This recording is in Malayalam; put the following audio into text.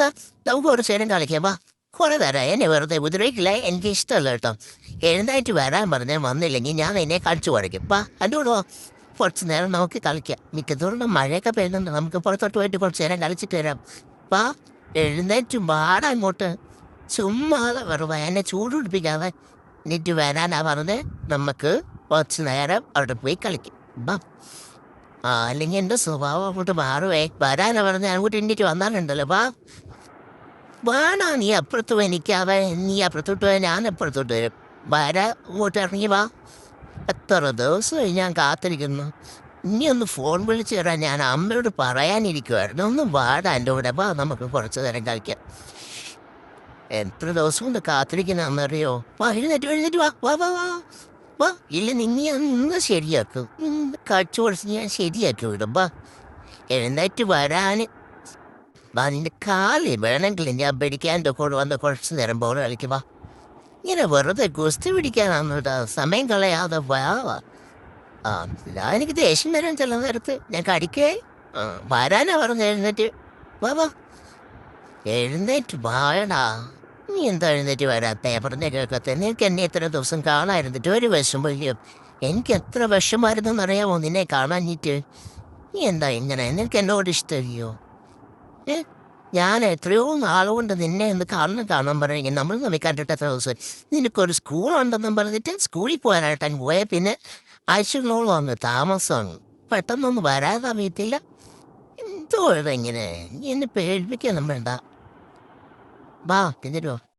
നമുക്ക് കുറച്ച് നേരം കളിക്കാം വാ. കുറെ നേരം എന്നെ വെറുതെ ഉപദ്രവിക്കില്ല, എനിക്ക് ഇഷ്ടമല്ല കേട്ടോ. എഴുന്നേറ്റ് വരാൻ പറഞ്ഞാൽ വന്നില്ലെങ്കിൽ ഞാൻ എന്നെ കളിച്ചു കുഴയ്ക്കും. വാ അതുകൊണ്ടോ കുറച്ച് നേരം നമുക്ക് കളിക്കാം. മിക്കത്തോളം മഴയൊക്കെ പെയ്യുന്നുണ്ട്, നമുക്ക് പുറത്തോട്ട് പോയിട്ട് കുറച്ച് നേരം കളിച്ചിട്ട് വരാം. വാ, എഴുന്നേറ്റ് വാടാ ഇങ്ങോട്ട്. ചുമ്മാതെ വെറുതെ എന്നെ ചൂടുപിടിപ്പിക്കാതെ എന്നിട്ട് വരാനാ പറഞ്ഞ് നമുക്ക് കുറച്ച് നേരം അവിടെ പോയി കളിക്കും. വാ. അല്ലെങ്കിൽ എൻ്റെ സ്വഭാവം അങ്ങോട്ട് മാറുവേ. വരാനാ പറഞ്ഞ് അങ്ങോട്ട് എണ്ണിട്ട് വന്നാലുണ്ടല്ലോ. വാ വേണോ, നീ അപ്പുറത്ത് പോയി നിൽക്കാതെ നീ അപ്പുറത്തോട്ട് പോയാൽ ഞാൻ അപ്പുറത്തോട്ട് വരും. ഇങ്ങോട്ട് ഇറങ്ങി വാ. എത്ര ദിവസമായി ഞാൻ കാത്തിരിക്കുന്നു. ഇനി ഒന്ന് ഫോൺ വിളിച്ച് തരാൻ ഞാൻ അമ്മയോട് പറയാനിരിക്കുമായിരുന്നു. ഒന്ന് വാടാ എൻ്റെ കൂടെ. വാ, നമുക്ക് കുറച്ച് നേരം കളിക്കാം. എത്ര ദിവസം കൊണ്ട് കാത്തിരിക്കുന്നറിയോ. വാ, എഴുന്നേറ്റ് വാ വാ വാ വാ വാ. ഇല്ല, നിന്നെ ഞാൻ ഇന്ന് ശരിയാക്കും. കഴിച്ചു കുറച്ച് ഞാൻ ശരിയാക്കി വിടും. വാ, എഴുന്നേറ്റ് വരാൻ. വാ, നിന്റെ കാലിൽ വേണമെങ്കിൽ ഞാൻ പിടിക്കാൻ കൂടെ വന്ന് കുറച്ച് നേരം ബോൾ കളിക്കും. വാ, ഇങ്ങനെ വെറുതെ ഗുസ്തി പിടിക്കാനാണ് കേട്ടോ, സമയം കളയാതെ വാ. ആ, എനിക്ക് ദേഷ്യം വരാൻ ചില നേരത്ത് ഞാൻ കടിക്കേ. വരാനാ പറഞ്ഞ് എഴുന്നേറ്റ് വാ വാ. എഴുന്നേറ്റ് വായടാ. നീ എന്താ എഴുന്നേറ്റ് വരാത്ത? പറഞ്ഞ കേൾക്കത്തെ. നിനക്ക് എന്നെ എത്ര ദിവസം കാണാതിരുന്നിട്ട് ഒരു വിഷമില്ല. എനിക്ക് എത്ര വിഷമായിരുന്നെന്നറിയാമോ നിന്നെ കാണാഞ്ഞിട്ട്. നീ എന്താ ഇങ്ങനെ? നിനക്ക് എന്നോട് ഇഷ്ടമില്ലയോ? ഏ, ഞാൻ എത്രയോ നാളുകൊണ്ട് നിന്നെ ഒന്ന് കാണാൻ പറയുക. നമ്മൾ തമ്മിൽ കണ്ടിട്ട് എത്ര ദിവസം. നിനക്കൊരു സ്കൂളുണ്ടെന്നും പറഞ്ഞിട്ട് സ്കൂളിൽ പോകാനായിട്ട് പോയാൽ പിന്നെ ആഴ്ചകളോളം വന്ന് താമസമാണ്. പെട്ടെന്നൊന്നും വരാതെ വീട്ടില്ല. എന്തോ ഇതെങ്ങനെ? നീ എന്നെ പേടിപ്പിക്കാനും വേണ്ട. വാ, എന്നിട്ടോ